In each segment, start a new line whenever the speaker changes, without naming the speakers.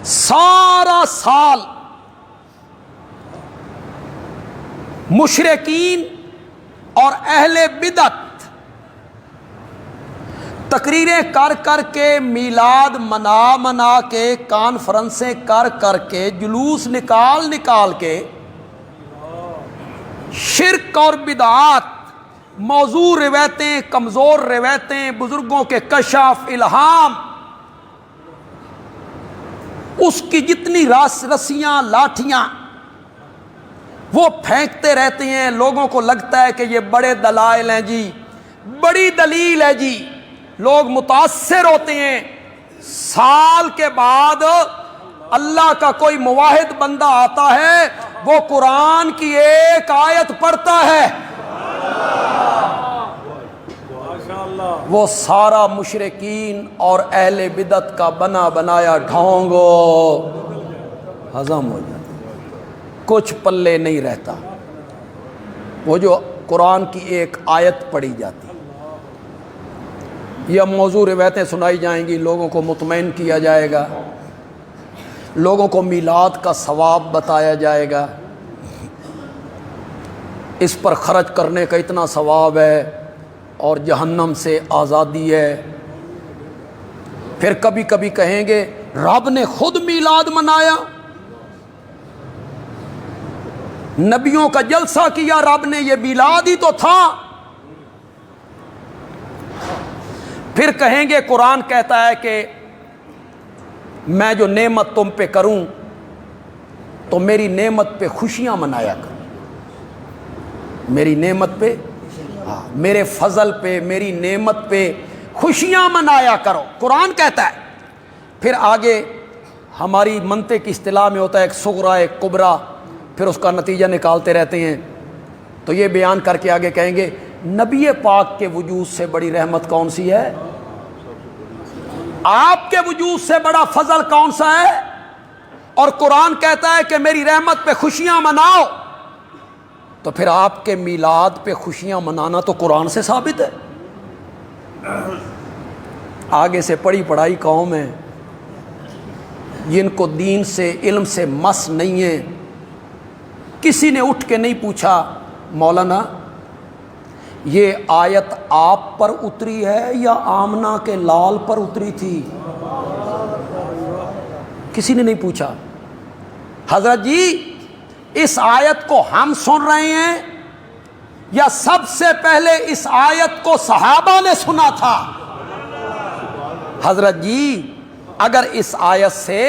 سارا سال مشرکین اور اہل بدعت تقریریں کر کر کے، میلاد منا کے، کانفرنسیں کر کے، جلوس نکال کے شرک اور بدعات، موضوع روایتیں، کمزور روایتیں، بزرگوں کے کشف، الہام، اس کی جتنی رسیاں لاٹھیاں وہ پھینکتے رہتے ہیں۔ لوگوں کو لگتا ہے کہ یہ بڑے دلائل ہیں جی، بڑی دلیل ہے جی، لوگ متاثر ہوتے ہیں۔ سال کے بعد اللہ کا کوئی موحد بندہ آتا ہے، وہ قرآن کی ایک آیت پڑھتا ہے، وہ سارا مشرکین اور اہل بدعت کا بنا بنایا ڈھونگو ہضم ہو جاتا، کچھ پلے نہیں رہتا۔ وہ جو قرآن کی ایک آیت پڑھی جاتی یا موضوع روایتیں سنائی جائیں گی، لوگوں کو مطمئن کیا جائے گا، لوگوں کو میلاد کا ثواب بتایا جائے گا، اس پر خرچ کرنے کا اتنا ثواب ہے اور جہنم سے آزادی ہے۔ پھر کبھی کبھی کہیں گے رب نے خود میلاد منایا، نبیوں کا جلسہ کیا رب نے، یہ میلاد ہی تو تھا۔ پھر کہیں گے قرآن کہتا ہے کہ میں جو نعمت تم پہ کروں تو میری نعمت پہ خوشیاں منایا کرو، میری نعمت پہ، میرے فضل پہ، میری نعمت پہ خوشیاں منایا کرو، قرآن کہتا ہے۔ پھر آگے ہماری منطق کی اصطلاح میں ہوتا ہے ایک صغرا ایک کبرا، پھر اس کا نتیجہ نکالتے رہتے ہیں۔ تو یہ بیان کر کے آگے کہیں گے نبی پاک کے وجود سے بڑی رحمت کون سی ہے، آپ کے وجود سے بڑا فضل کون سا ہے، اور قرآن کہتا ہے کہ میری رحمت پہ خوشیاں مناؤ، تو پھر آپ کے میلاد پہ خوشیاں منانا تو قرآن سے ثابت ہے۔ آگے سے پڑھی پڑھائی قوم ہے، جن کو دین سے علم سے مس نہیں ہے، کسی نے اٹھ کے نہیں پوچھا مولانا یہ آیت آپ پر اتری ہے یا آمنہ کے لال پر اتری تھی، کسی نے نہیں پوچھا۔ حضرت جی اس آیت کو ہم سن رہے ہیں یا سب سے پہلے اس آیت کو صحابہ نے سنا تھا؟ حضرت جی اگر اس آیت سے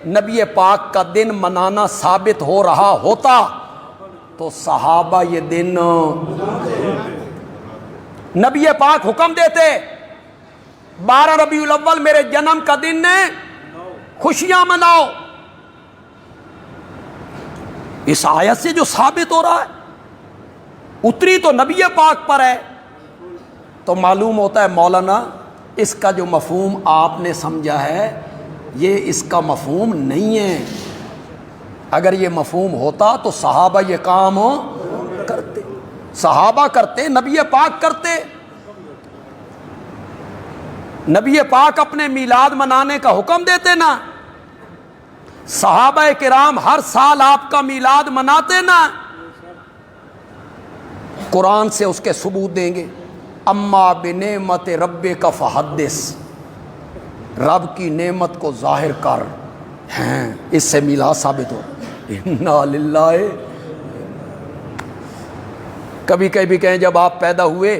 نبی پاک کا دن منانا ثابت ہو رہا ہوتا تو صحابہ یہ دن، نبی پاک حکم دیتے 12 ربیع الاول میرے جنم کا دن ہے، خوشیاں مناؤ۔ اس آیت سے جو ثابت ہو رہا ہے اتری تو نبی پاک پر ہے، تو معلوم ہوتا ہے مولانا اس کا جو مفہوم آپ نے سمجھا ہے یہ اس کا مفہوم نہیں ہے۔ اگر یہ مفہوم ہوتا تو صحابہ یہ کام کرتے، صحابہ کرتے، نبی پاک کرتے۔ نبی پاک اپنے میلاد منانے کا حکم دیتے نا، صحابہ کرام ہر سال آپ کا میلاد مناتے نا، قرآن سے اس کے ثبوت دیں گے۔ اما بنعمت ربک فحدث، رب کی نعمت کو ظاہر کر، ہیں اس سے میلاد ثابت ہو۔ انا للہ، کبھی کبھی کہیں جب آپ پیدا ہوئے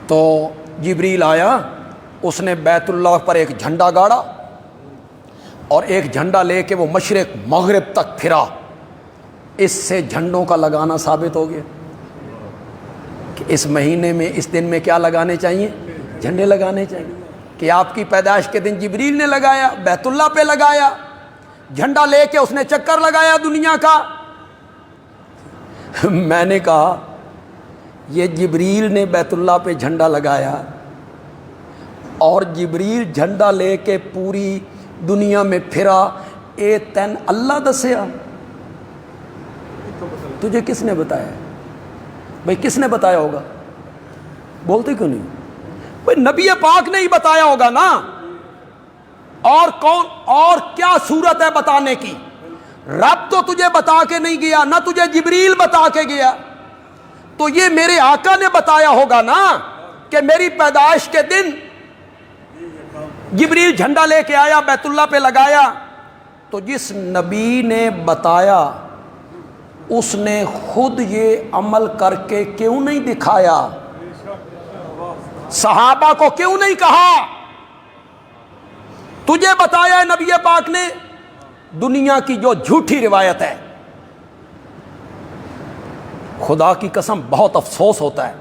تو جبریل آیا، اس نے بیت اللہ پر ایک جھنڈا گاڑا اور ایک جھنڈا لے کے وہ مشرق مغرب تک پھرا، اس سے جھنڈوں کا لگانا ثابت ہو گیا کہ اس مہینے میں اس دن میں کیا لگانے چاہیے، جھنڈے لگانے چاہیے۔ کہ آپ کی پیدائش کے دن جبریل نے لگایا، بیت اللہ پہ لگایا، جھنڈا لے کے اس نے چکر لگایا دنیا کا۔ میں نے کہا یہ جبریل نے بیت اللہ پہ جھنڈا لگایا اور جبریل جھنڈا لے کے پوری دنیا میں پھرا، اے تین اللہ دسیا، تجھے کس نے بتایا؟ بھائی کس نے بتایا ہوگا؟ بولتے کیوں نہیں؟ بھائی نبی پاک نے ہی بتایا ہوگا نا۔ اور کون اور کیا صورت ہے بتانے کی؟ رب تو تجھے بتا کے نہیں گیا، نہ تجھے جبریل بتا کے گیا، تو یہ میرے آقا نے بتایا ہوگا نا کہ میری پیدائش کے دن جبریل جھنڈا لے کے آیا، بیت اللہ پہ لگایا۔ تو جس نبی نے بتایا اس نے خود یہ عمل کر کے کیوں نہیں دکھایا؟ صحابہ کو کیوں نہیں کہا تجھے بتایا ہے نبی پاک نے؟ دنیا کی جو جھوٹی روایت ہے، خدا کی قسم بہت افسوس ہوتا ہے،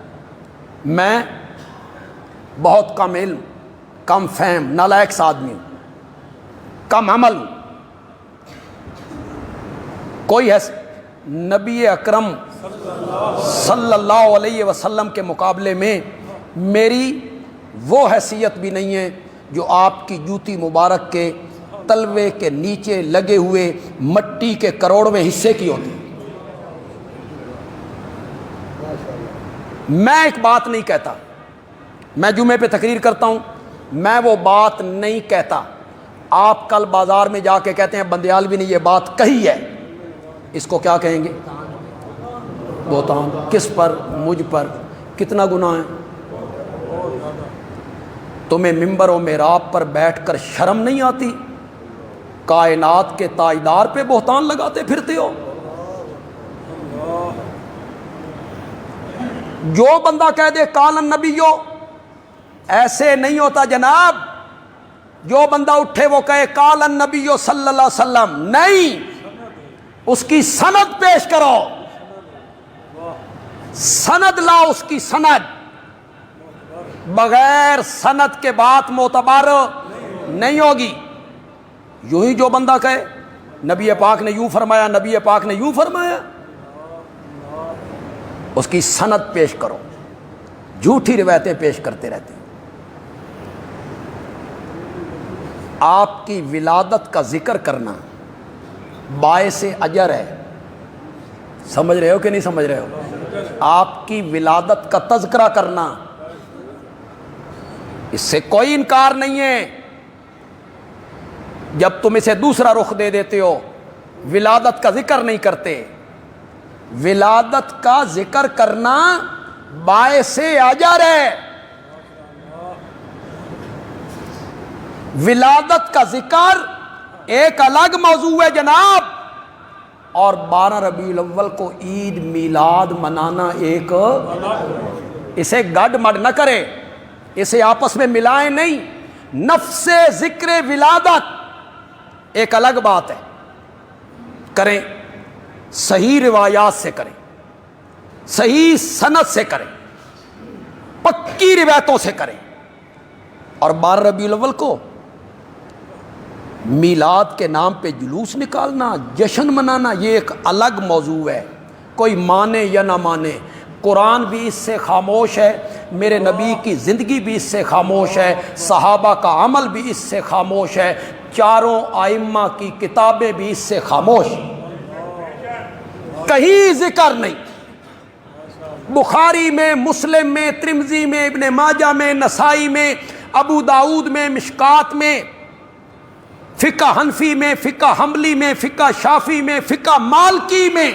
میں بہت کم علم، کم فہم، نالائق آدمی ہوں، کم عمل ہوں۔ کوئی ہے نبی اکرم صلی اللہ علیہ وسلم کے مقابلے میں میری وہ حیثیت بھی نہیں ہے جو آپ کی جوتی مبارک کے تلوے کے نیچے لگے ہوئے مٹی کے کروڑویں حصے کی ہوتی۔ میں ایک بات نہیں کہتا، میں جمعے پہ تقریر کرتا ہوں، میں وہ بات نہیں کہتا۔ آپ کل بازار میں جا کے کہتے ہیں بندیالوی نے یہ بات کہی ہے، اس کو کیا کہیں گے؟ بہتان۔ کس پر؟ مجھ پر۔ کتنا گناہ ہے؟ تمہیں ممبر و محراب پر بیٹھ کر شرم نہیں آتی؟ کائنات کے تاجدار پہ بہتان لگاتے پھرتے ہو۔ جو بندہ کہہ دے قال النبیو، ایسے نہیں ہوتا جناب۔ جو بندہ اٹھے وہ کہے قال النبیو صلی اللہ علیہ وسلم، نہیں، اس کی سند پیش کرو، سند لاؤ، اس کی سند۔ بغیر سند کے بات معتبر نہیں ہوگی۔ یوں ہی جو بندہ کہے نبی پاک نے یوں فرمایا، نبی پاک نے یوں فرمایا، اس کی سند پیش کرو۔ جھوٹی روایتیں پیش کرتے رہتے ہیں۔ آپ کی ولادت کا ذکر کرنا باعث اجر ہے، سمجھ رہے ہو کہ نہیں سمجھ رہے ہو؟ آپ کی ولادت کا تذکرہ کرنا، اس سے کوئی انکار نہیں ہے۔ جب تم اسے دوسرا رخ دے دیتے ہو، ولادت کا ذکر نہیں کرتے۔ ولادت کا ذکر کرنا باعث اجر ہے۔ ولادت کا ذکر ایک الگ موضوع ہے جناب، اور 12 ربیع الاول کو عید میلاد منانا ایک، اسے گڈ مڈ نہ کرے، اسے آپس میں ملائیں نہیں۔ نفس ذکر ولادت ایک الگ بات ہے، کریں، صحیح روایات سے کریں، صحیح سند سے کریں، پکی روایتوں سے کریں۔ اور 12 ربیع الاول کو میلاد کے نام پہ جلوس نکالنا، جشن منانا، یہ ایک الگ موضوع ہے۔ کوئی مانے یا نہ مانے، قرآن بھی اس سے خاموش ہے، میرے نبی کی زندگی بھی اس سے خاموش ہے، صحابہ کا عمل بھی اس سے خاموش ہے، چاروں ائمہ کی کتابیں بھی اس سے خاموش، کہیں ذکر نہیں۔ بخاری میں، مسلم میں، ترمذی میں، ابن ماجہ میں، نسائی میں، ابو داؤد میں، مشکات میں، فقہ حنفی میں، فقہ حنبلی میں، فقہ شافعی میں، فقہ مالکی میں،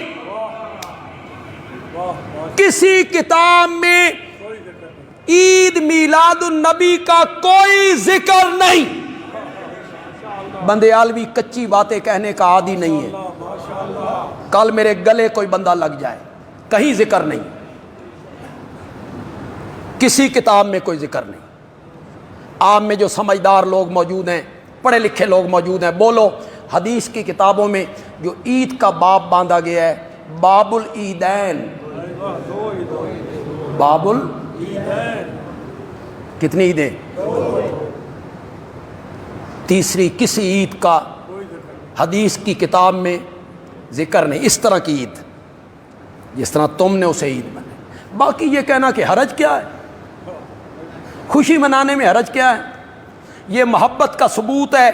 کسی کتاب میں عید میلاد النبی کا کوئی ذکر نہیں۔ بندیالوی کچی باتیں کہنے کا عادی نہیں ہے، کل میرے گلے کوئی بندہ لگ جائے، کہیں ذکر نہیں، کسی کتاب میں کوئی ذکر نہیں۔ آپ میں جو سمجھدار لوگ موجود ہیں، پڑھے لکھے لوگ موجود ہیں، بولو حدیث کی کتابوں میں جو عید کا باب باندھا گیا ہے، باب العیدین، باب کتنی عیدیں؟ تیسری کسی عید کا حدیث کی کتاب میں ذکر نہیں، اس طرح کی عید جس طرح تم نے اسے عید بنائی۔ باقی یہ کہنا کہ حرج کیا ہے، خوشی منانے میں حرج کیا ہے؟ یہ محبت کا ثبوت ہے،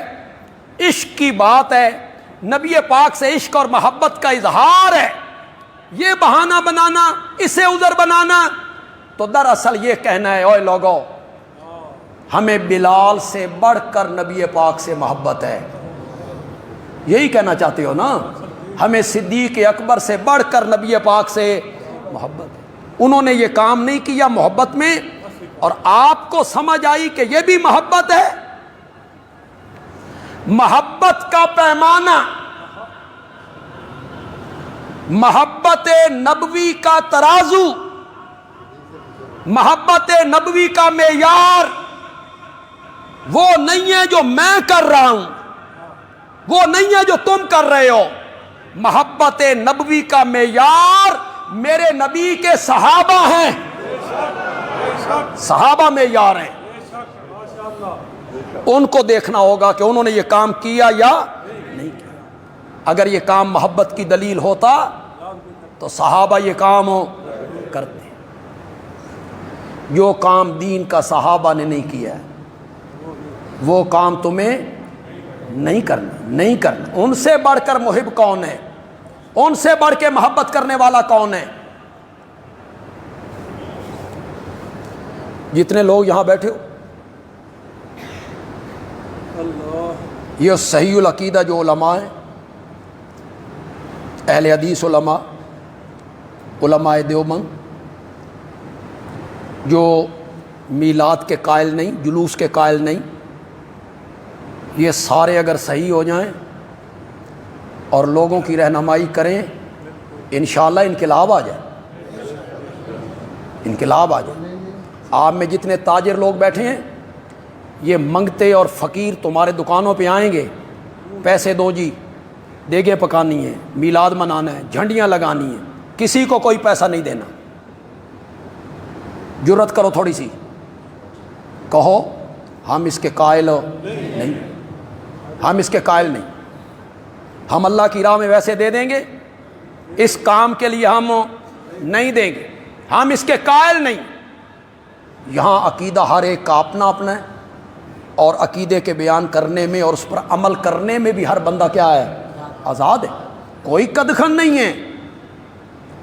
عشق کی بات ہے، نبی پاک سے عشق اور محبت کا اظہار ہے۔ یہ بہانہ بنانا، اسے عذر بنانا، تو دراصل یہ کہنا ہے اوے لوگو ہمیں بلال سے بڑھ کر نبی پاک سے محبت ہے، یہی کہنا چاہتے ہو نا؟ ہمیں صدیق اکبر سے بڑھ کر نبی پاک سے محبت ہے۔ انہوں نے یہ کام نہیں کیا محبت میں، اور آپ کو سمجھ آئی کہ یہ بھی محبت ہے۔ محبت کا پیمانہ، محبت نبوی کا ترازو، محبت نبوی کا معیار وہ نہیں ہے جو میں کر رہا ہوں، وہ نہیں ہے جو تم کر رہے ہو۔ محبت نبوی کا معیار میرے نبی کے صحابہ ہیں، صحابہ معیار ہیں۔ ان کو دیکھنا ہوگا کہ انہوں نے یہ کام کیا یا نہیں کیا۔ اگر یہ کام محبت کی دلیل ہوتا تو صحابہ یہ کام کرتے۔ جو کام دین کا صحابہ نے نہیں کیا وہ کام تمہیں نہیں کرنا۔ ان سے بڑھ کر محب کون ہے؟ ان سے بڑھ کے محبت کرنے والا کون ہے؟ جتنے لوگ یہاں بیٹھے ہو، یہ صحیح العقیدہ جو علماء ہیں، اہل حدیث علماء، علماء دیوبند، جو میلاد کے قائل نہیں، جلوس کے قائل نہیں، یہ سارے اگر صحیح ہو جائیں اور لوگوں کی رہنمائی کریں، انشاءاللہ انقلاب آ جائے، انقلاب آ جائے۔ آپ میں جتنے تاجر لوگ بیٹھے ہیں، یہ منگتے اور فقیر تمہارے دکانوں پہ آئیں گے، پیسے دو جی، دیگیں پکانی ہیں، میلاد منانا ہے، جھنڈیاں لگانی ہیں، کسی کو کوئی پیسہ نہیں دینا۔ جرت کرو تھوڑی سی، کہو ہم اس کے قائل نہیں، ہم اس کے قائل نہیں، ہم اللہ کی راہ میں ویسے دے دیں گے، اس کام کے لیے ہم نہیں دیں گے، ہم اس کے قائل نہیں۔ یہاں عقیدہ ہر ایک کا اپنا اپنا ہے، اور عقیدے کے بیان کرنے میں اور اس پر عمل کرنے میں بھی ہر بندہ کیا ہے؟ آزاد ہے۔ کوئی قدغن نہیں ہے،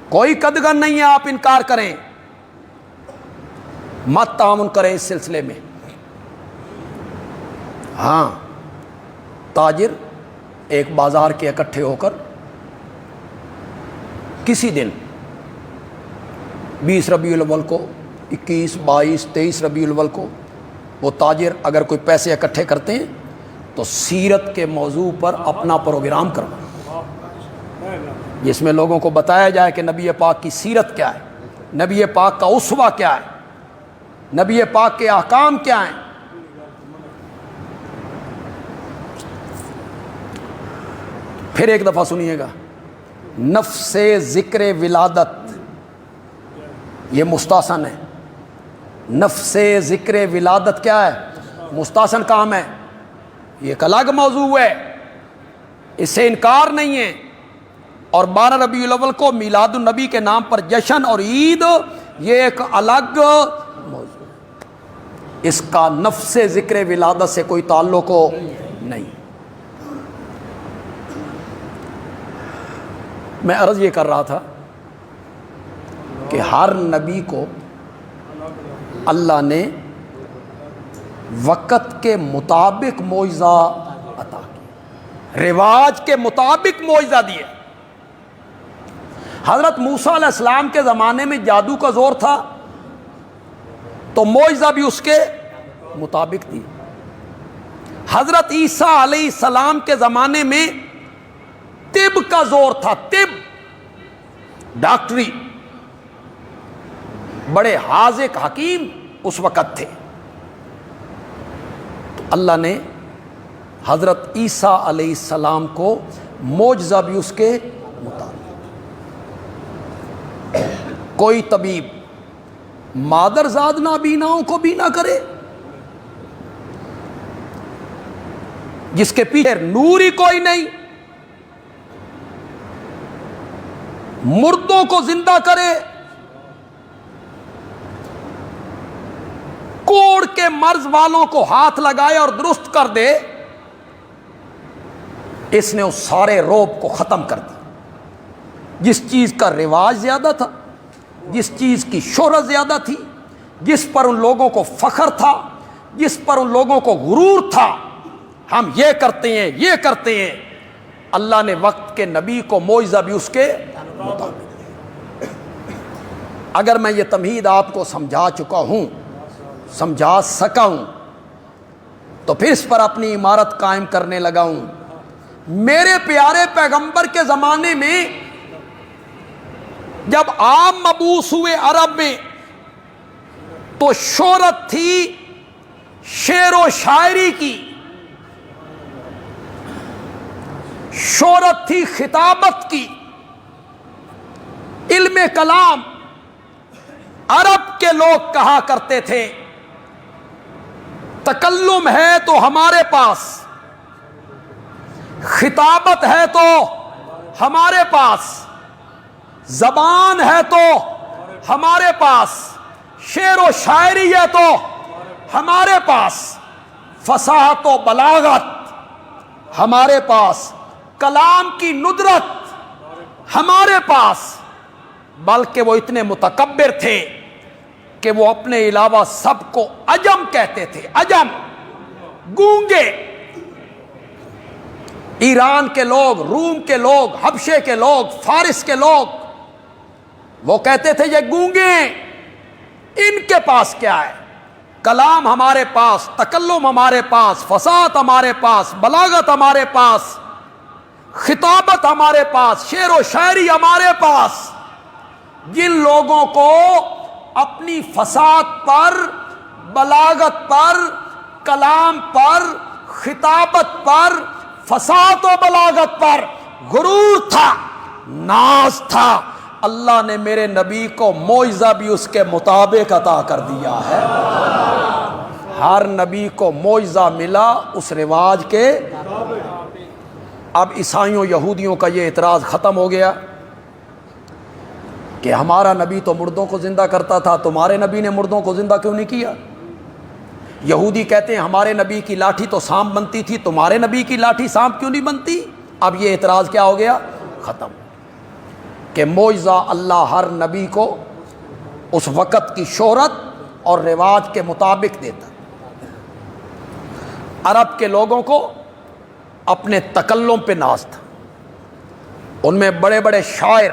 کوئی قدغن نہیں ہے آپ انکار کریں، مت تعاون کریں اس سلسلے میں۔ ہاں، تاجر ایک بازار کے اکٹھے ہو کر کسی دن 20 ربیع الاول کو، 21، 22، 23 ربیع الاول کو وہ تاجر اگر کوئی پیسے اکٹھے کرتے ہیں تو سیرت کے موضوع پر اپنا پروگرام کرو، جس میں لوگوں کو بتایا جائے کہ نبی پاک کی سیرت کیا ہے، نبی پاک کا اسوہ کیا ہے، نبی پاک کے احکام کیا ہیں۔ پھر ایک دفعہ سنیے گا، نفس ذکر ولادت، یہ مستحسن ہے۔ نفس ذکر ولادت کیا ہے؟ مستحسن کام ہے، یہ ایک الگ موضوع ہے، اس سے انکار نہیں ہے۔ اور 12 ربیع الاول کو میلاد النبی کے نام پر جشن اور عید، یہ ایک الگ موضوع ہے، اس کا نفس ذکر ولادت سے کوئی تعلق ہو نہیں۔ میں عرض یہ کر رہا تھا کہ ہر نبی کو اللہ نے وقت کے مطابق معجزہ عطا کیا، رواج کے مطابق معجزہ دیے۔ حضرت موسیٰ علیہ السلام کے زمانے میں جادو کا زور تھا تو معجزہ بھی اس کے مطابق دی۔ حضرت عیسیٰ علیہ السلام کے زمانے میں طب کا زور تھا، طب، ڈاکٹری، بڑے حاذق حکیم اس وقت تھے، تو اللہ نے حضرت عیسیٰ علیہ السلام کو معجزہ بھی اس کے مطابق۔ کوئی طبیب مادرزاد نابیناؤں کو بینا کرے، جس کے پیچھے نور ہی کوئی نہیں، مردوں کو زندہ کرے، کوڑ کے مرض والوں کو ہاتھ لگائے اور درست کر دے، اس نے اس سارے روب کو ختم کر دیا۔ جس چیز کا رواج زیادہ تھا، جس چیز کی شہرت زیادہ تھی، جس پر ان لوگوں کو فخر تھا، جس پر ان لوگوں کو غرور تھا، ہم یہ کرتے ہیں یہ کرتے ہیں، اللہ نے وقت کے نبی کو معجزہ بھی اس کے مطابق دیا۔ اگر میں یہ تمہید آپ کو سمجھا چکا ہوں، سمجھا سکا ہوں، تو پھر اس پر اپنی عمارت قائم کرنے لگا ہوں۔ میرے پیارے پیغمبر کے زمانے میں جب آپ مبعوث ہوئے عرب میں تو شہرت تھی شعر و شاعری کی، شہرت تھی خطابت کی، علم کلام۔ عرب کے لوگ کہا کرتے تھے تکلم ہے تو ہمارے پاس، خطابت ہے تو ہمارے پاس، زبان ہے تو ہمارے پاس، شعر و شاعری ہے تو ہمارے پاس، فصاحت و بلاغت ہمارے پاس، کلام کی ندرت ہمارے پاس۔ بلکہ وہ اتنے متکبر تھے کہ وہ اپنے علاوہ سب کو عجم کہتے تھے، عجم، گونگے۔ ایران کے لوگ، روم کے لوگ، حبشے کے لوگ، فارس کے لوگ، وہ کہتے تھے یہ گونگے ہیں، ان کے پاس کیا ہے؟ کلام ہمارے پاس، تکلم ہمارے پاس، فصاحت ہمارے پاس، بلاغت ہمارے پاس، خطابت ہمارے پاس، شعر و شاعری ہمارے پاس۔ جن لوگوں کو اپنی فصاحت پر، بلاغت پر، کلام پر، خطابت پر، فصاحت و بلاغت پر غرور تھا، ناز تھا، اللہ نے میرے نبی کو معجزہ بھی اس کے مطابق عطا کر دیا ہے۔ ہر نبی کو معجزہ ملا اس رواج کے۔ اب عیسائیوں یہودیوں کا یہ اعتراض ختم ہو گیا کہ ہمارا نبی تو مردوں کو زندہ کرتا تھا، تمہارے نبی نے مردوں کو زندہ کیوں نہیں کیا؟ یہودی کہتے ہیں ہمارے نبی کی لاٹھی تو سانپ بنتی تھی، تمہارے نبی کی لاٹھی سانپ کیوں نہیں بنتی؟ اب یہ اعتراض کیا ہو گیا؟ ختم، کہ معجزہ اللہ ہر نبی کو اس وقت کی شہرت اور رواج کے مطابق دیتا۔ عرب کے لوگوں کو اپنے تکلم پہ ناز تھا، ان میں بڑے بڑے شاعر،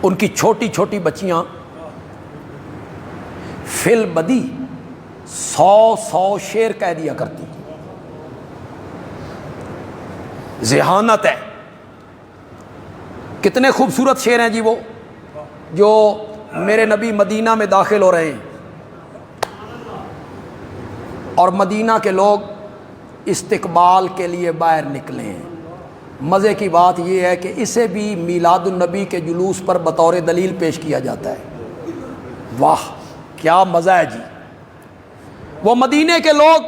ان کی چھوٹی چھوٹی بچیاں فی البدی 100 شعر کہہ دیا کرتی، ذہانت ہے۔ کتنے خوبصورت شعر ہیں جی وہ، جو میرے نبی مدینہ میں داخل ہو رہے ہیں اور مدینہ کے لوگ استقبال کے لیے باہر نکلے ہیں۔ مزے کی بات یہ ہے کہ اسے بھی میلاد النبی کے جلوس پر بطور دلیل پیش کیا جاتا ہے۔ واہ کیا مزہ ہے جی! وہ مدینے کے لوگ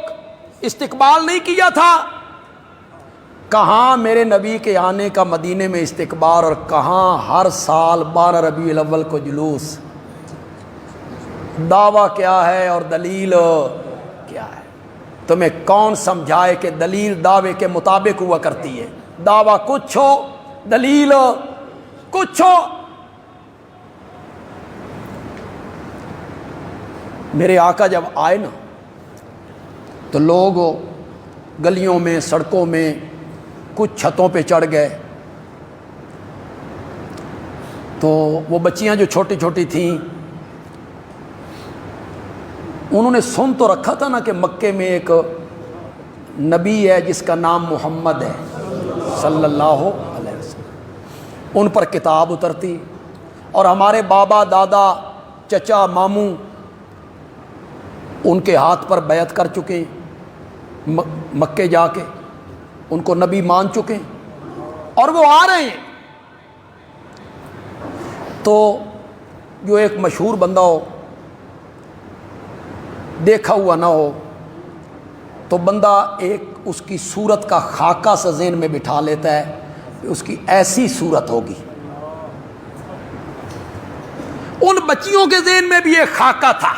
استقبال نہیں کیا تھا، کہاں میرے نبی کے آنے کا مدینے میں استقبال، اور کہاں ہر سال 12 ربیع الاول کو جلوس۔ دعویٰ کیا ہے اور دلیل کیا ہے؟ تمہیں کون سمجھائے کہ دلیل دعوے کے مطابق ہوا کرتی ہے؟ دعویٰ کچھ ہو، دلیل کچھ ہو۔ میرے آقا جب آئے نا تو لوگ گلیوں میں، سڑکوں میں، کچھ چھتوں پہ چڑھ گئے، تو وہ بچیاں جو چھوٹی چھوٹی تھیں انہوں نے سن تو رکھا تھا نا کہ مکے میں ایک نبی ہے جس کا نام محمد ہے صلی اللہ علیہ وسلم، ان پر کتاب اترتی، اور ہمارے بابا، دادا، چچا، ماموں ان کے ہاتھ پر بیعت کر چکے، مکے جا کے ان کو نبی مان چکے، اور وہ آ رہے ہیں۔ تو جو ایک مشہور بندہ ہو، دیکھا ہوا نہ ہو، تو بندہ ایک اس کی صورت کا خاکہ سے ذہن میں بٹھا لیتا ہے کہ اس کی ایسی صورت ہوگی۔ ان بچیوں کے ذہن میں بھی ایک خاکہ تھا،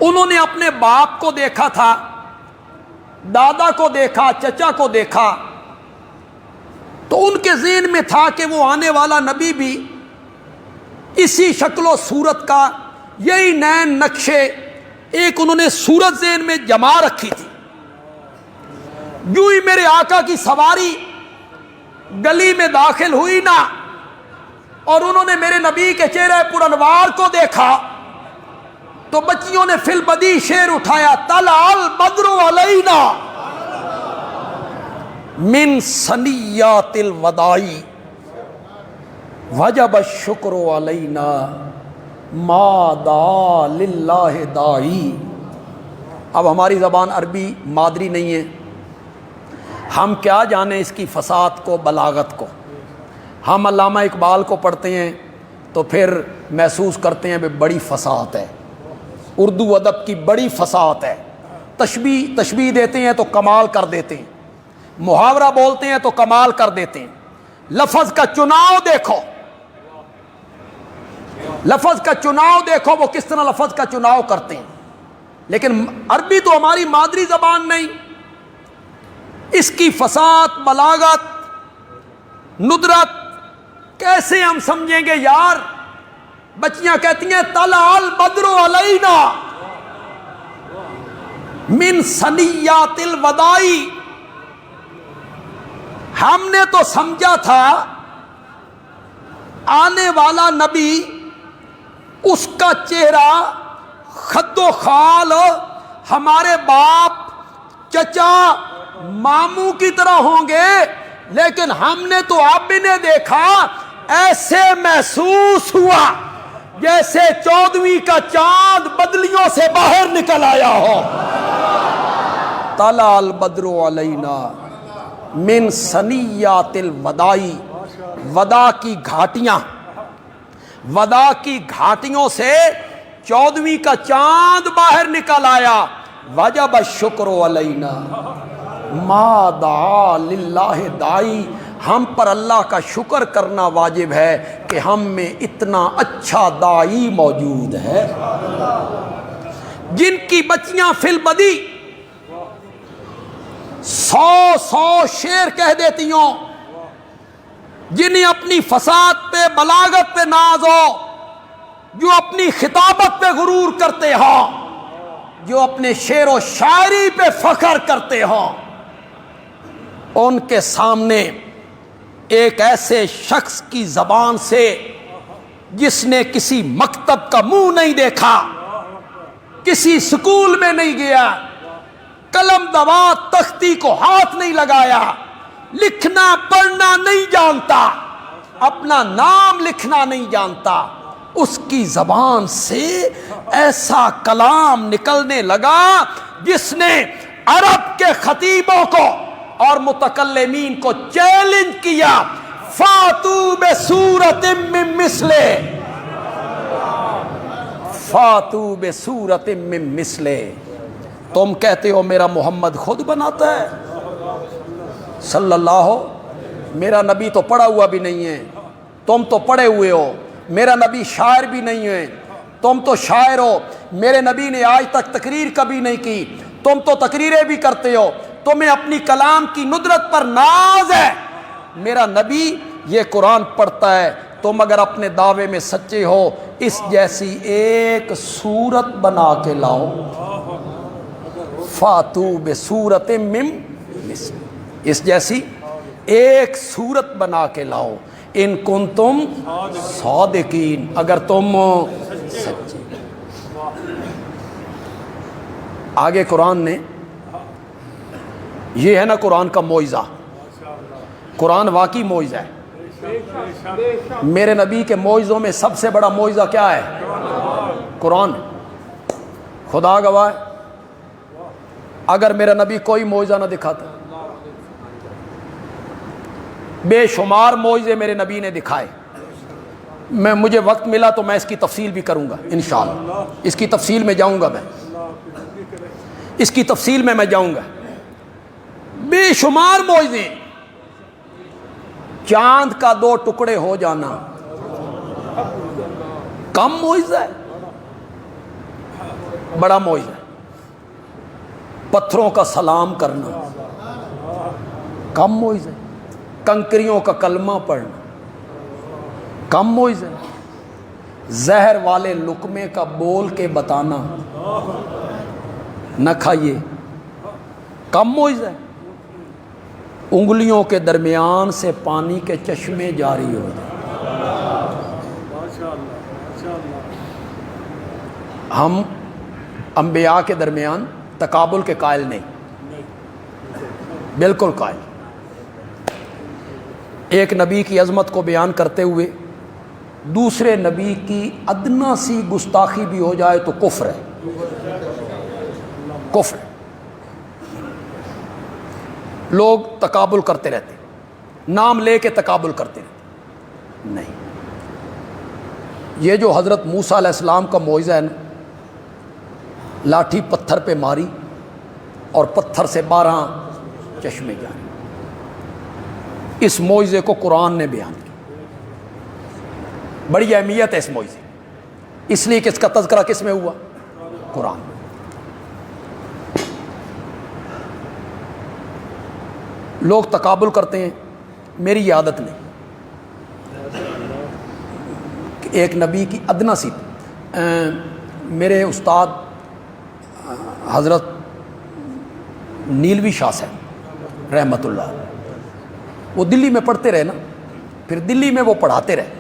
انہوں نے اپنے باپ کو دیکھا تھا، دادا کو دیکھا، چچا کو دیکھا، تو ان کے ذہن میں تھا کہ وہ آنے والا نبی بھی اسی شکل و صورت کا یہی نین نقشے ایک انہوں نے صورت ذہن میں جما رکھی تھی. یوں ہی میرے آقا کی سواری گلی میں داخل ہوئی نا اور انہوں نے میرے نبی کے چہرے پر انوار کو دیکھا تو بچیوں نے فی البدی شعر اٹھایا، طلع البدر علینا من ثنیات الوداع وجب الشکر علینا ما دعا للہ داعی. اب ہماری زبان عربی مادری نہیں ہے، ہم کیا جانیں اس کی فصاحت کو، بلاغت کو. ہم علامہ اقبال کو پڑھتے ہیں تو پھر محسوس کرتے ہیں بڑی فصاحت ہے، اردو ادب کی بڑی فصاحت ہے. تشبیہ دیتے ہیں تو کمال کر دیتے ہیں، محاورہ بولتے ہیں تو کمال کر دیتے ہیں. لفظ کا چناؤ دیکھو، لفظ کا چناؤ دیکھو وہ کس طرح لفظ کا چناؤ کرتے ہیں. لیکن عربی تو ہماری مادری زبان نہیں، اس کی فصاحت، بلاغت، ندرت کیسے ہم سمجھیں گے یار. بچیاں کہتی ہیں طلع البدر علینا من ثنیات الوداع. ہم نے تو سمجھا تھا آنے والا نبی اس کا چہرہ خد و خال ہمارے باپ، چچا، ماموں کی طرح ہوں گے، لیکن ہم نے تو اب انہیں دیکھا ایسے محسوس ہوا جیسے 14ویں کا چاند بدلیوں سے باہر نکل آیا ہو. طلع البدر علینا من ثنیات الوداع. ودا کی گھاٹیاں، ودا کی گھاٹیوں سے 14ویں کا چاند باہر نکل آیا. وجب الشکر علینا ما دعا للہ داعی. ہم پر اللہ کا شکر کرنا واجب ہے کہ ہم میں اتنا اچھا داعی موجود ہے. جن کی بچیاں فی البدی 100 شعر کہہ دیتی ہوں، جنہیں اپنی فصاحت پہ، بلاغت پہ ناز ہو، جو اپنی خطابت پہ غرور کرتے ہوں، جو اپنے شعر و شاعری پہ فخر کرتے ہوں، ان کے سامنے ایک ایسے شخص کی زبان سے جس نے کسی مکتب کا منہ نہیں دیکھا، کسی سکول میں نہیں گیا، قلم دوات تختی کو ہاتھ نہیں لگایا، لکھنا پڑھنا نہیں جانتا، اپنا نام لکھنا نہیں جانتا، اس کی زبان سے ایسا کلام نکلنے لگا جس نے عرب کے خطیبوں کو اور متکلمین کو چیلنج کیا. فاتو بسورۃ من مثلہ، فاتو بسورۃ من مثلہ. تم کہتے ہو میرا محمد خود بناتا ہے صلی اللہ. میرا نبی تو پڑھا ہوا بھی نہیں ہے، تم تو پڑھے ہوئے ہو. میرا نبی شاعر بھی نہیں ہے، تم تو شاعر ہو. میرے نبی نے آج تک تقریر کبھی نہیں کی، تم تو تقریریں بھی کرتے ہو. تمہیں اپنی کلام کی ندرت پر ناز ہے. میرا نبی یہ قرآن پڑھتا ہے. تم اگر اپنے دعوے میں سچے ہو اس جیسی ایک صورت بنا کے لاؤ. فاتو بصورت من مثلہ، اس جیسی ایک صورت بنا کے لاؤ. ان کنتم صادقین، اگر تم سچے. آگے قرآن نے، یہ ہے نا قرآن کا معجزہ. قرآن واقعی معجزہ ہے. میرے نبی کے معجزوں میں سب سے بڑا معجزہ کیا ہے؟ قرآن. خدا گواہ ہے اگر میرا نبی کوئی معجزہ نہ دکھاتا. بے شمار معجزے میرے نبی نے دکھائے. مجھے وقت ملا تو میں اس کی تفصیل بھی کروں گا انشاءاللہ. اس کی تفصیل میں جاؤں گا، اس کی تفصیل میں جاؤں گا. بے شمار معجزے. چاند کا 2 ٹکڑے ہو جانا کم معجزہ ہے؟ بڑا معجزہ ہے. پتھروں کا سلام کرنا کم معجزہ ہے. کنکریوں کا کلمہ پڑھنا کم معجزہ ہے. زہر والے لقمے کا بول کے بتانا نہ کھائیے، کم معجزہ ہے۔ انگلیوں کے درمیان سے پانی کے چشمے جاری ہو جائیں۔ ہم انبیاء کے درمیان تقابل کے قائل نہیں، بالکل قائل۔ ایک نبی کی عظمت کو بیان کرتے ہوئے دوسرے نبی کی ادنا سی گستاخی بھی ہو جائے تو کفر ہے، کفر ہے۔ لوگ تقابل کرتے رہتے، نام لے کے تقابل کرتے رہتے، نہیں۔ یہ جو حضرت موسیٰ علیہ السلام کا معجزہ ہے نا، لاٹھی پتھر پہ ماری اور پتھر سے 12 چشمے جاری، اس معجزے کو قرآن نے بیان کیا۔ بڑی اہمیت ہے اس معجزے، اس لیے کہ اس کا تذکرہ کس میں ہوا؟ قرآن میں۔ لوگ تقابل کرتے ہیں، میری یہ عادت نہیں کہ ایک نبی کی ادنا سی۔ میرے استاد حضرت نیلوی شاہ صاحب رحمۃ اللہ، وہ دلی میں پڑھتے رہے نا، پھر دلی میں وہ پڑھاتے رہے،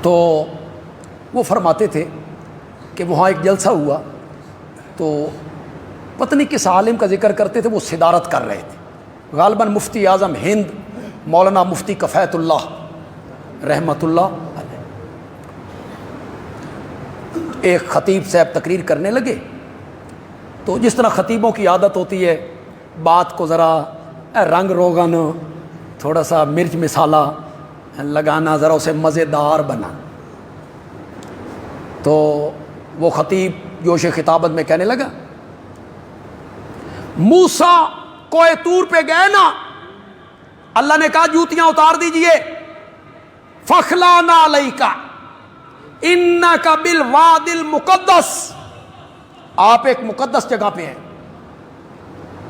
تو وہ فرماتے تھے کہ وہاں ایک جلسہ ہوا تو پتہ نہیں کس عالم کا ذکر کرتے تھے، وہ صدارت کر رہے تھے، غالباً مفتی اعظم ہند مولانا مفتی کفایت اللہ رحمۃ اللہ علیہ۔ ایک خطیب صاحب تقریر کرنے لگے، تو جس طرح خطیبوں کی عادت ہوتی ہے بات کو ذرا رنگ روغن، تھوڑا سا مرچ مسالہ لگانا، ذرا اسے مزیدار بنا، تو وہ خطیب جوش خطابت میں کہنے لگا، موسیٰ کوہ طور پہ گئے نا، اللہ نے کہا جوتیاں اتار دیجئے، فخلانا علیکا انکا بالواد المقدس، آپ ایک مقدس جگہ پہ ہیں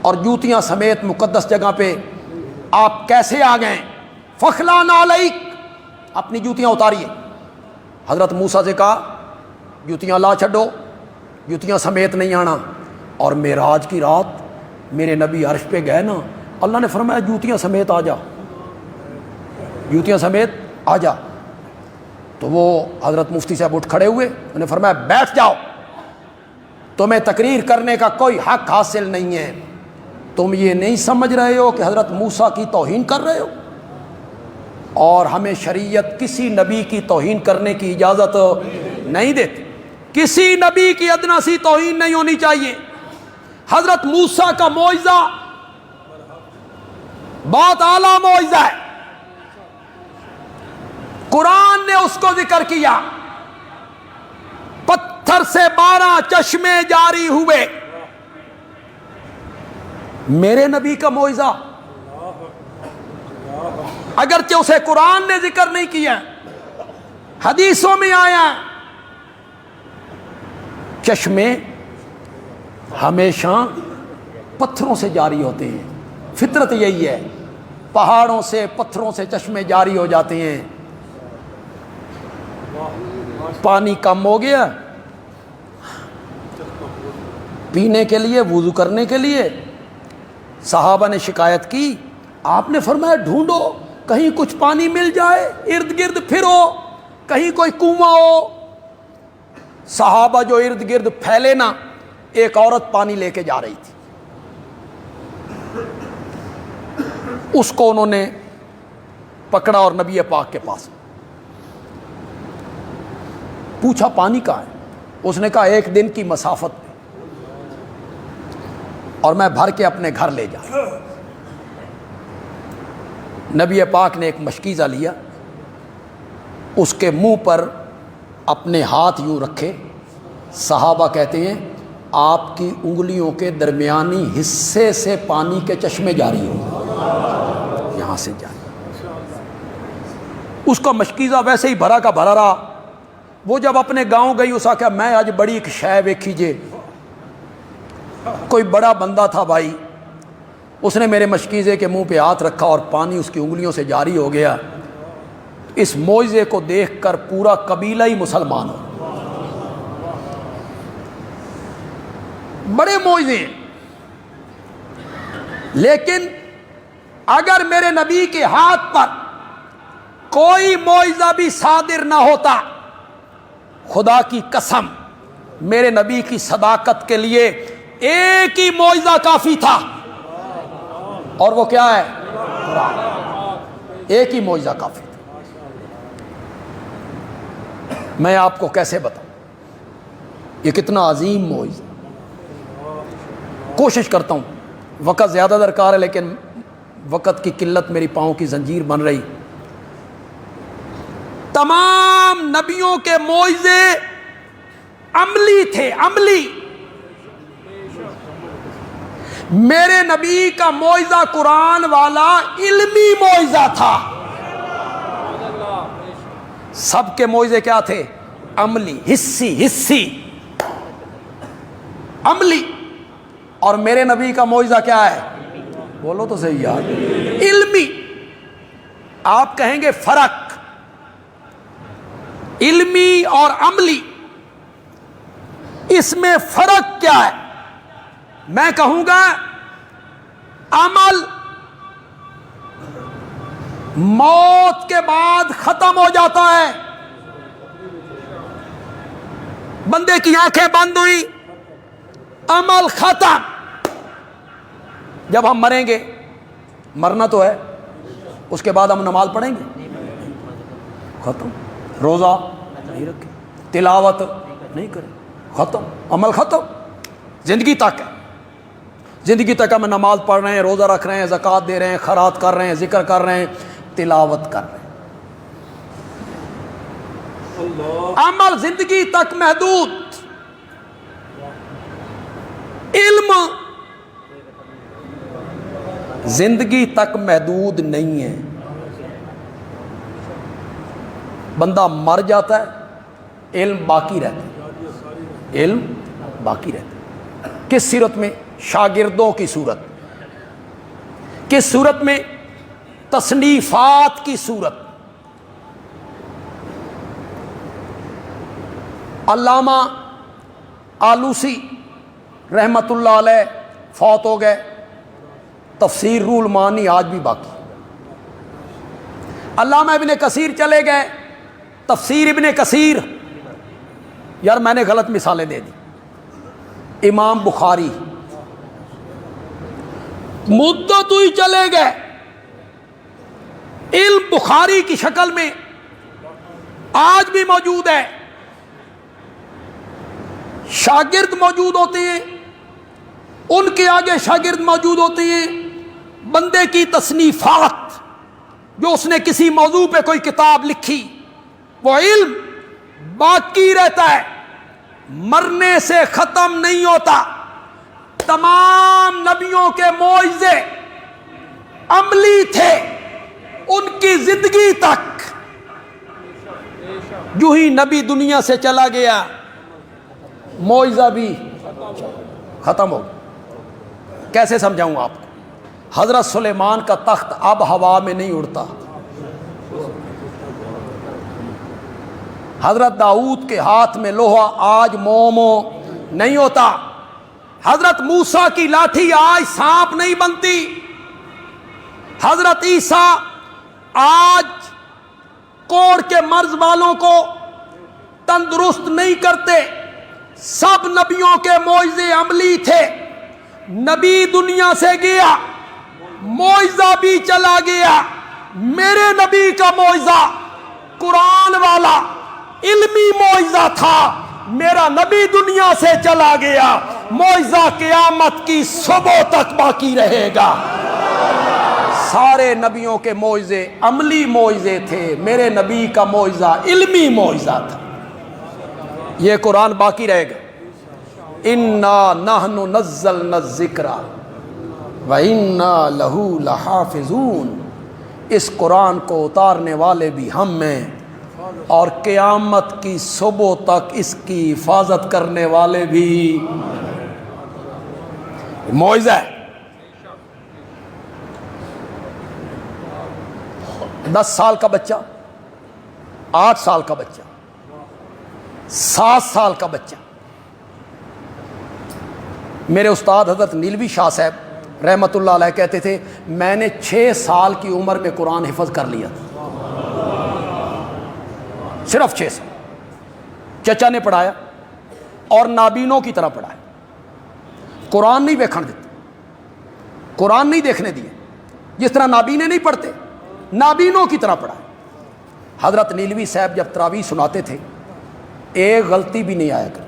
اور جوتیاں سمیت مقدس جگہ پہ آپ کیسے آ گئے؟ فخلانا علیک، اپنی جوتیاں اتاریے۔ حضرت موسیٰ سے کہا جوتیاں لا چھڈو، جوتیاں سمیت نہیں آنا۔ اور معراج کی رات میرے نبی عرش پہ گئے نا، اللہ نے فرمایا جوتیاں سمیت آ جا، جوتیاں سمیت آ جا۔ تو وہ حضرت مفتی صاحب اٹھ کھڑے ہوئے، انہوں نے فرمایا بیٹھ جاؤ، تمہیں تقریر کرنے کا کوئی حق حاصل نہیں ہے، تم یہ نہیں سمجھ رہے ہو کہ حضرت موسیٰ کی توہین کر رہے ہو، اور ہمیں شریعت کسی نبی کی توہین کرنے کی اجازت نہیں دیتی، کسی نبی کی ادنا سی توہین نہیں ہونی چاہیے۔ حضرت موسیٰ کا معجزہ بہت اعلیٰ معجزہ ہے، قرآن نے اس کو ذکر کیا، پتھر سے 12 چشمے جاری ہوئے۔ میرے نبی کا معجزہ اگرچہ اسے قرآن نے ذکر نہیں کیا، حدیثوں میں آیا، چشمے ہمیشہ پتھروں سے جاری ہوتے ہیں، فطرت یہی ہے، پہاڑوں سے پتھروں سے چشمے جاری ہو جاتے ہیں۔ پانی کم ہو گیا، پینے کے لیے، وضو کرنے کے لیے صحابہ نے شکایت کی، آپ نے فرمایا ڈھونڈو کہیں کچھ پانی مل جائے، ارد گرد پھرو کہیں کوئی کنواں ہو۔ صحابہ جو ارد گرد پھیلے نا، ایک عورت پانی لے کے جا رہی تھی، اس کو انہوں نے پکڑا اور نبی پاک کے پاس پوچھا پانی کہاں ہے؟ اس نے کہا 1 دن کی مسافت پہ، اور میں بھر کے اپنے گھر لے جاؤں۔ نبی پاک نے ایک مشکیزہ لیا، اس کے منہ پر اپنے ہاتھ یوں رکھے، صحابہ کہتے ہیں آپ کی انگلیوں کے درمیانی حصے سے پانی کے چشمے جاری ہو، یہاں سے جاری۔ اس کا مشکیزہ ویسے ہی بھرا کا بھرا رہا۔ وہ جب اپنے گاؤں گئی، اس آخیا میں آج بڑی ایک شے ویکھی، کوئی بڑا بندہ تھا بھائی، اس نے میرے مشکیزے کے منہ پہ ہاتھ رکھا اور پانی اس کی انگلیوں سے جاری ہو گیا۔ اس معجزے کو دیکھ کر پورا قبیلہ ہی مسلمان ہو. بڑے معجزے ہیں. لیکن اگر میرے نبی کے ہاتھ پر کوئی معجزہ بھی صادر نہ ہوتا، خدا کی قسم میرے نبی کی صداقت کے لیے ایک ہی معجزہ کافی تھا، اور وہ کیا ہے؟ ایک ہی معجزہ کافی تھا. میں آپ کو کیسے بتاؤں یہ کتنا عظیم معجزہ. کوشش کرتا ہوں، وقت زیادہ درکار ہے لیکن وقت کی قلت میری پاؤں کی زنجیر بن رہی. تمام نبیوں کے معجزے عملی تھے، عملی. میرے نبی کا معجزہ قرآن والا علمی معجزہ تھا. سب کے معجزے کیا تھے؟ عملی، حسی عملی. اور میرے نبی کا معجزہ کیا ہے؟ بولو تو صحیح یار، علمی. آپ کہیں گے فرق علمی اور عملی، اس میں فرق کیا ہے؟ میں کہوں گا عمل موت کے بعد ختم ہو جاتا ہے. بندے کی آنکھیں بند ہوئی، عمل ختم. جب ہم مریں گے، مرنا تو ہے، اس کے بعد ہم نماز پڑھیں گے؟ ختم. روزہ نہیں رکھے، تلاوت نہیں کریں، ختم. عمل ختم. زندگی تک ہے، زندگی تک ہم نماز پڑھ رہے ہیں، روزہ رکھ رہے ہیں، زکوٰۃ دے رہے ہیں، خیرات کر رہے ہیں، ذکر کر رہے ہیں، تلاوت کر رہے ہیں. عمل زندگی تک محدود. علم زندگی تک محدود نہیں ہے. بندہ مر جاتا ہے، علم باقی رہتا ہے. علم باقی رہتا ہے. کس صورت میں؟ شاگردوں کی صورت. کس صورت میں؟ تصنیفات کی صورت. علامہ آلوسی رحمت اللہ علیہ فوت ہو گئے، تفسیر روح المعانی آج بھی باقی. علامہ ابن کثیر چلے گئے، تفسیر ابن کثیر. یار میں نے غلط مثالیں دے دی. امام بخاری مدت ہوئی چلے گئے، علم بخاری کی شکل میں آج بھی موجود ہے. شاگرد موجود ہوتے ہیں، ان کے آگے شاگرد موجود ہوتے ہیں. بندے کی تصنیفات، جو اس نے کسی موضوع پہ کوئی کتاب لکھی، وہ علم باقی رہتا ہے، مرنے سے ختم نہیں ہوتا. تمام نبیوں کے معجزے عملی تھے ان کی زندگی تک. جو ہی نبی دنیا سے چلا گیا، معجزہ بھی ختم ہو گیا. کیسے سمجھاؤں آپ کو؟ حضرت سلیمان کا تخت اب ہوا میں نہیں اڑتا. حضرت داؤد کے ہاتھ میں لوہا آج مومو نہیں ہوتا. حضرت موسیٰ کی لاٹھی آج سانپ نہیں بنتی. حضرت عیسیٰ آج کوڑ کے مرض والوں کو تندرست نہیں کرتے. سب نبیوں کے معجزے عملی تھے. نبی دنیا سے گیا، معجزہ بھی چلا گیا. میرے نبی کا معجزہ قرآن والا علمی معجزہ تھا. میرا نبی دنیا سے چلا گیا، معجزہ قیامت کی صبح تک باقی رہے گا. سارے نبیوں کے معجزے عملی معجزے تھے، میرے نبی کا معجزہ علمی معجزہ تھا. یہ قرآن باقی رہے گا. اِنَّا نَحْنُ نَزَّلْنَا الذِّكْرَ وَإِنَّا لَهُ لَحَافِظُونَ. اس قرآن کو اتارنے والے بھی ہم ہیں، اور قیامت کی صبح تک اس کی حفاظت کرنے والے بھی. معجزہ ہے. 10 سال کا بچہ 8 سال کا بچہ، 7 سال کا بچہ۔ میرے استاد حضرت نیلوی شاہ صاحب رحمۃ اللہ علیہ کہتے تھے میں نے 6 سال کی عمر میں قرآن حفظ کر لیا تھا، صرف 6 سال۔ چچا نے پڑھایا اور نابینوں کی طرح پڑھایا، قرآن نہیں دیکھنے دیتے، قرآن نہیں دیکھنے دیے، جس طرح نابینے نہیں پڑھتے، نابینوں کی طرح پڑھایا۔ حضرت نیلوی صاحب جب تراویح سناتے تھے ایک غلطی بھی نہیں آیا کر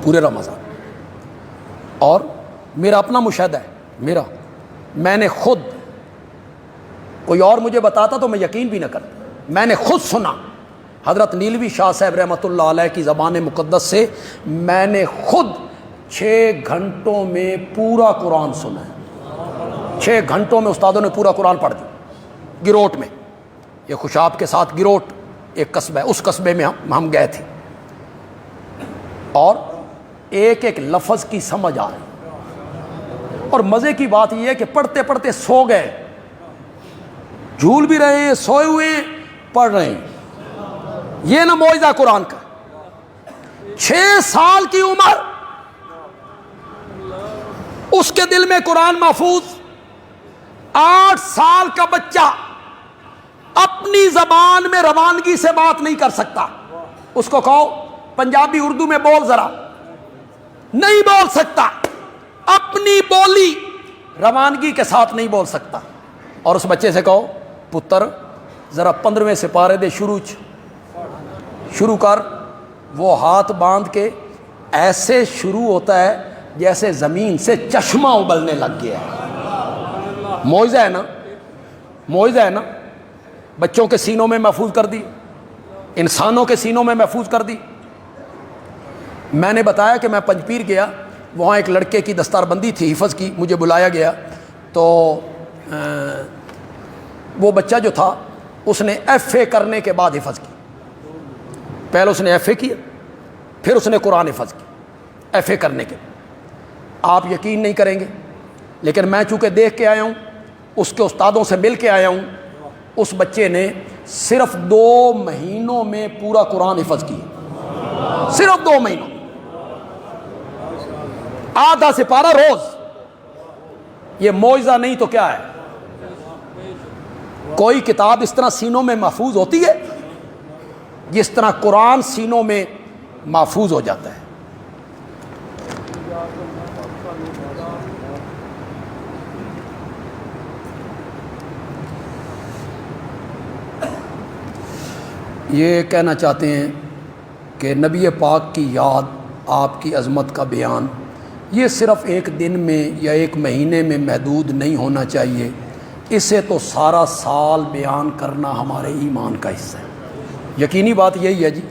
پورے رمضان۔ اور میرا اپنا مشاہدہ ہے، میں نے خود، کوئی اور مجھے بتاتا تو میں یقین بھی نہ کرتا، میں نے خود سنا حضرت نیلوی شاہ صاحب رحمۃ اللہ علیہ کی زبان مقدس سے، میں نے خود 6 گھنٹوں میں پورا قرآن سنا ہے۔ 6 گھنٹوں میں استادوں نے پورا قرآن پڑھ دیا گروٹ میں، یہ خوشاب کے ساتھ گروٹ ایک قصبہ ہے، اس قصبے میں ہم گئے تھے، اور ایک ایک لفظ کی سمجھ آ رہی۔ اور مزے کی بات یہ ہے کہ پڑھتے پڑھتے سو گئے، جھول بھی رہے ہیں، سوئے ہوئے ہیں، پڑھ رہے ہیں۔ یہ نہ معجزہ قرآن کا، 6 سال کی عمر، اس کے دل میں قرآن محفوظ۔ 8 سال کا بچہ اپنی زبان میں روانگی سے بات نہیں کر سکتا، اس کو کہو پنجابی اردو میں بول ذرا، نہیں بول سکتا، اپنی بولی روانگی کے ساتھ نہیں بول سکتا۔ اور اس بچے سے کہو پتر ذرا 15ویں سپارے دے شروع کر، وہ ہاتھ باندھ کے ایسے شروع ہوتا ہے جیسے زمین سے چشمہ ابلنے لگ گیا ہے۔ معجزہ ہے نا، معجزہ ہے نا، بچوں کے سینوں میں محفوظ کر دی، انسانوں کے سینوں میں محفوظ کر دی۔ میں نے بتایا کہ میں پنجپیر گیا، وہاں ایک لڑکے کی دستار بندی تھی حفظ کی، مجھے بلایا گیا، تو وہ بچہ جو تھا اس نے FA کرنے کے بعد حفظ کی، پہلے اس نے FA کیا، پھر اس نے قرآن حفظ کی FA کرنے کے۔ آپ یقین نہیں کریں گے، لیکن میں چونکہ دیکھ کے آیا ہوں، اس کے استادوں سے مل کے آیا ہوں، اس بچے نے صرف 2 مہینوں میں پورا قرآن حفظ کیا، صرف 2 مہینوں، آدھا سپارہ روز۔ یہ معجزہ نہیں تو کیا ہے؟ کوئی کتاب اس طرح سینوں میں محفوظ ہوتی ہے جس طرح قرآن سینوں میں محفوظ ہو جاتا ہے۔ یہ کہنا چاہتے ہیں کہ نبی پاک کی یاد، آپ کی عظمت کا بیان، یہ صرف ایک دن میں یا ایک مہینے میں محدود نہیں ہونا چاہیے، اسے تو سارا سال بیان کرنا ہمارے ایمان کا حصہ ہے۔ یقینی بات یہی ہے جی،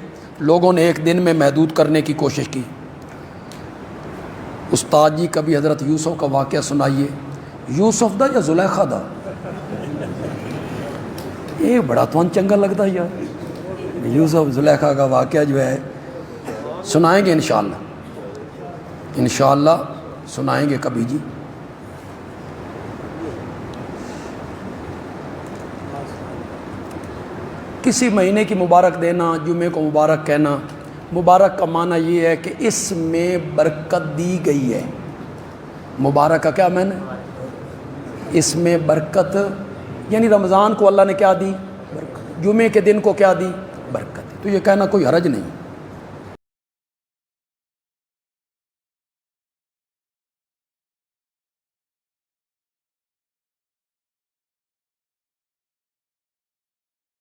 لوگوں نے ایک دن میں محدود کرنے کی کوشش کی۔ استاد جی کبھی حضرت یوسف کا واقعہ سنائیے۔ یوسف دا یا زلیخا دا؟ یہ بڑا تو چنگا لگتا ہے یار، یوسف زلیخا کا واقعہ جو ہے سنائیں گے انشاءاللہ، انشاءاللہ سنائیں گے کبھی جی۔ کسی مہینے کی مبارک دینا، جمعے کو مبارک کہنا، مبارک کا معنی یہ ہے کہ اس میں برکت دی گئی ہے۔ مبارک کا کیا معنی؟ اس میں برکت، یعنی رمضان کو اللہ نے کیا دی؟ برکت۔ جمعے کے دن کو کیا دی؟ برکت۔ تو یہ کہنا کوئی حرج نہیں۔